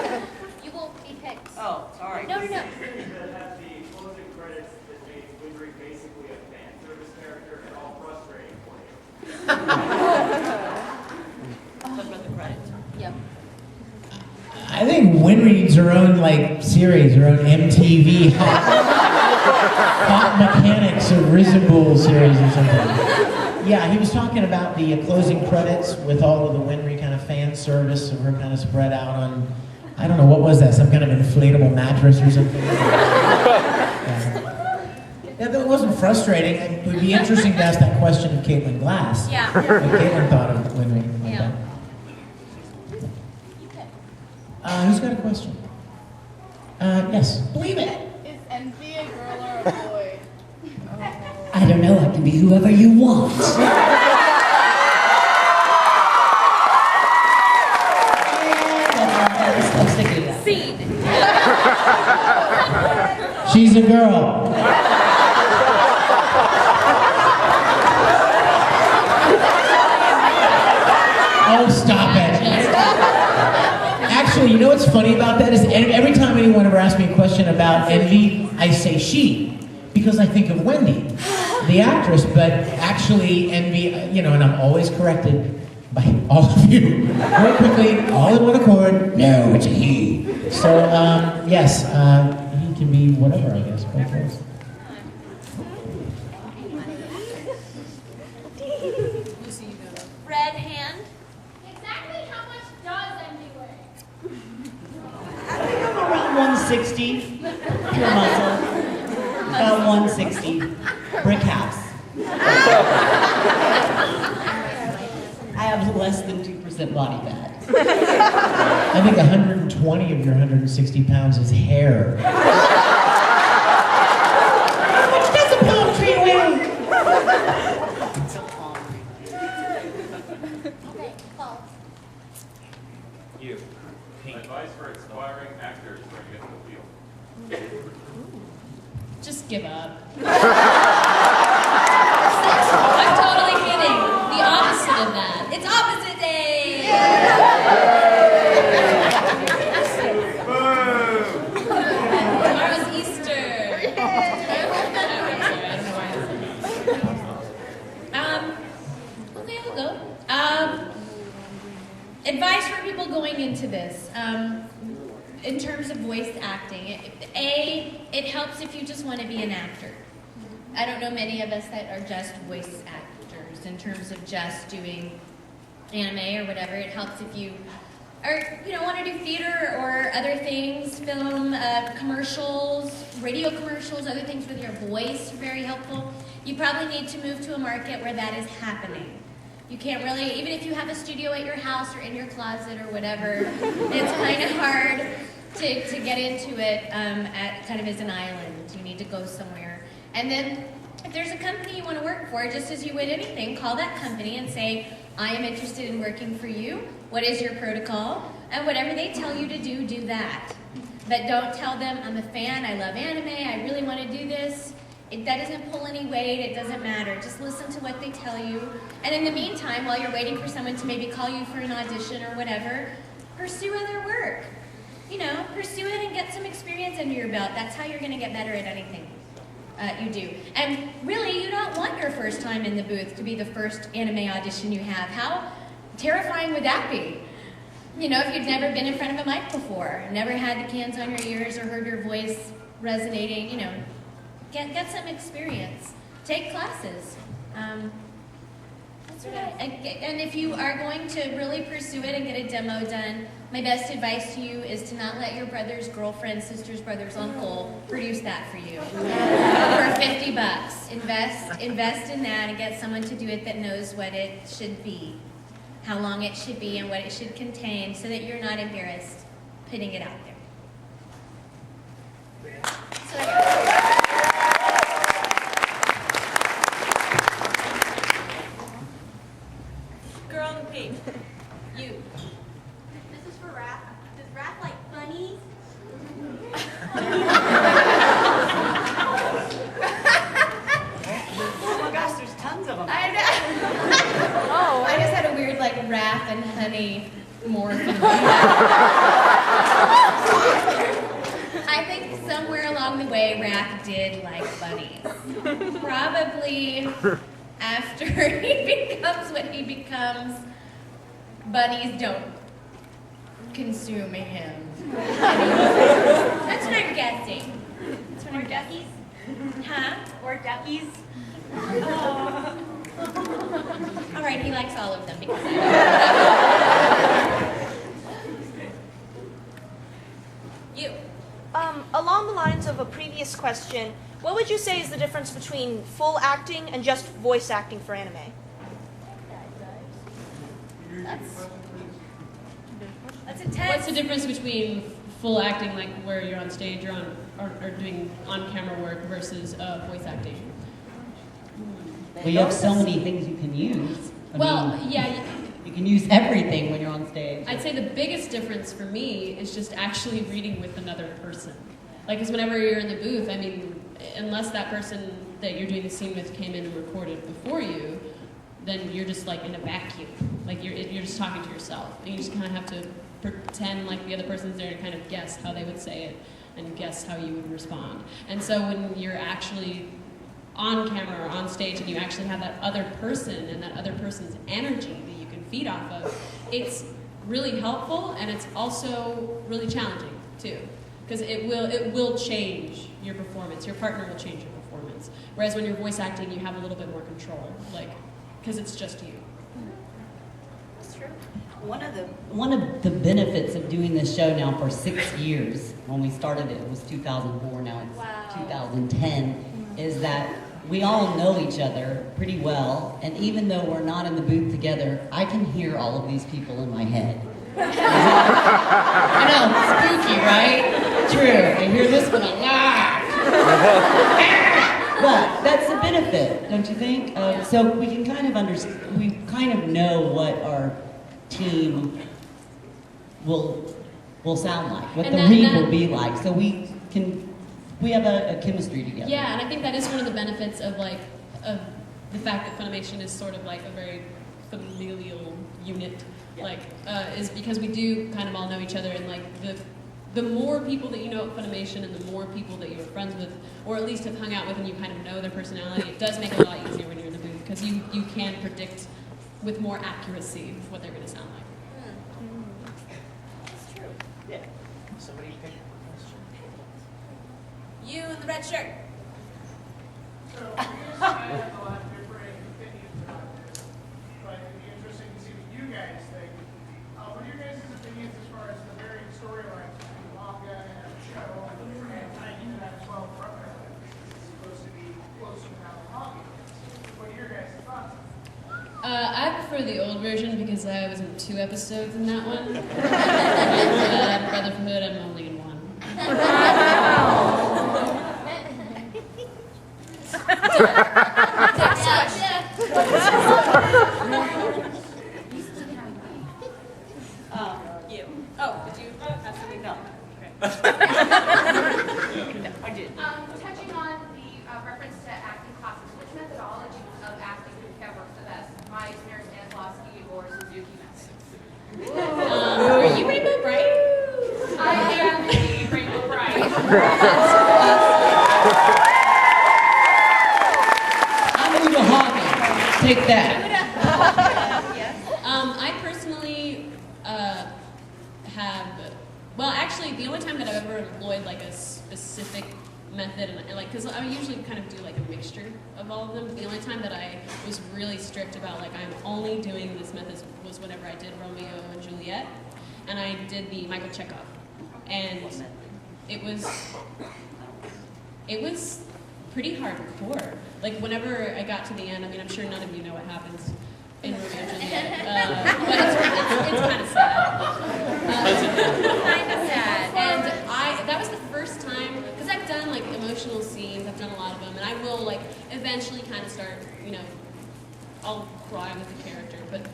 You won't be picked. Oh, sorry. No. That has the closing credits that made Winry basically a fan service character and all frustrating for you. What about the credits? Yep. I think Winry needs her own series, her own MTV hot mechanics or Risible series or something. Yeah, he was talking about the closing credits with all of the Winry kind of fan service of her kind of spread out on, I don't know, what was that? Some kind of inflatable mattress or something? Yeah, that wasn't frustrating. It would be interesting to ask that question of Caitlin Glass. Yeah. What Caitlin thought of Winry like Yeah. that. Who's got a question? Yes. Believe it. Is Envy a girl or a boy? I don't know, I can be whoever you want. I'm sticking to that. Scene. She's a girl. Oh, stop it. Actually, you know what's funny about that is every time anyone ever asks me a question about Envy, I say she, because I think of Wendy, the actress, but actually Envy, and I'm always corrected by all of you, very quickly, all in one accord, no, it's a he. So, yes, he can be whatever, I guess, quite close. Red hand. Exactly how much does Envy weigh? I think I'm around 160. Pure muscle. About 160. Brick house. I have less than 2% body fat. I think 120 of your 160 pounds is hair. How much does a palm tree weigh? Okay, Paul. You. Advice for aspiring actors trying to get in the field. Just give up. I'm totally kidding. The opposite of that. It's opposite day. Tomorrow's Easter. Okay, I'll go. Advice for people going into this. In terms of voice acting, it helps if you just want to be an actor. I don't know many of us that are just voice actors in terms of just doing anime or whatever. It helps if you want to do theater or other things, film, commercials, radio commercials, other things with your voice are very helpful. You probably need to move to a market where that is happening. You can't really, even if you have a studio at your house or in your closet or whatever, it's kind of hard to get into it at kind of as an island. You need to go somewhere. And then if there's a company you want to work for, just as you would anything, call that company and say, I am interested in working for you. What is your protocol? And whatever they tell you to do, do that. But don't tell them, I'm a fan, I love anime, I really want to do this. That doesn't pull any weight, it doesn't matter. Just listen to what they tell you. And in the meantime, while you're waiting for someone to maybe call you for an audition or whatever, pursue other work. Pursue it and get some experience under your belt. That's how you're going to get better at anything you do. And really, you don't want your first time in the booth to be the first anime audition you have. How terrifying would that be? If you'd never been in front of a mic before, never had the cans on your ears or heard your voice resonating, get some experience. Take classes. That's what and if you are going to really pursue it and get a demo done, my best advice to you is to not let your brother's girlfriend, sister's brother's uncle produce that for you. For $50. Invest in that and get someone to do it that knows what it should be, how long it should be, and what it should contain, so that you're not embarrassed putting it out there. So, Girl in pink. You. This is for Raph. Does Raph like bunnies? Oh my gosh, there's tons of them. I know. I just had a weird wrath and honey morph. way Wrath did like bunnies. Probably after he becomes what he becomes, bunnies don't consume him. That's what I'm guessing. That's what I'm guessing. Huh? Or duckies. Oh. All right, he likes all of them because I do. You. Along the lines of a previous question, what would you say is the difference between full acting and just voice acting for anime? That's intense. What's the difference between full acting, like where you're on stage or or doing on-camera work, versus voice acting? Well, you have so many things you can use. I mean, Yeah. you can use everything when you're on stage. I'd say the biggest difference for me is just actually reading with another person. Like, because whenever you're in the booth, I mean, unless that person that you're doing the scene with came in and recorded before you, then you're just like in a vacuum. Like you're just talking to yourself. And you just kind of have to pretend like the other person's there and kind of guess how they would say it and guess how you would respond. And so when you're actually on camera or on stage and you actually have that other person and that other person's energy that you can feed off of, it's really helpful, and it's also really challenging too, because it will change your performance. Your partner will change your performance. Whereas when you're voice acting, you have a little bit more control, like, because it's just you. That's true. One of the benefits of doing this show now for 6 years, when we started it was 2004, now it's 2010, is that we all know each other pretty well, and even though we're not in the booth together, I can hear all of these people in my head. I know, spooky, right? True. I hear this one a lot. But that's the benefit, don't you think? So we can kind of we kind of know what our team will sound like, what And the that- read that- will be like. So we have a chemistry together. Yeah, and I think that is one of the benefits of the fact that Funimation is sort of like a very familial unit, is because we do kind of all know each other, and like the more people that you know at Funimation and the more people that you're friends with, or at least have hung out with and you kind of know their personality, it does make it a lot easier when you're in the booth, because you can predict with more accuracy what they're going to sound like. That's true. Yeah. Somebody pick a question. You in the red shirt. So, we used to have a lot of different opinions about this, but it'd be interesting to see what you guys think. What are your guys' opinions as far as the varying storylines between manga and the show, and tying into that as well, Brooklyn is supposed to be closer to how the manga is. What are your guys' thoughts? I prefer the old version because I was in 2 episodes in that one. And Brotherhood, I'm only in 1. You. Oh, did you have something? No. I did. Touching on the reference to acting classes, which methodology of acting do you think works the best? My experience, Stanislavski or Suzuki method. Are you Rainbow Bright? I am the Rainbow Bright. I'm going to hobby. Take that. I personally actually, the only time that I've ever employed like a specific method, and like, because I usually kind of do like a mixture of all of them. The only time that I was really strict about like I'm only doing this method was whenever I did Romeo and Juliet, and I did the Michael Chekhov, and it was pretty hardcore. Like whenever I got to the end, I mean, I'm sure none of you know what happens in Romeo and Juliet, but it's kind of sad. Kind of sad. And that was the first time, because I've done like emotional scenes, I've done a lot of them, and I will like eventually kind of start, I'll cry with the character, but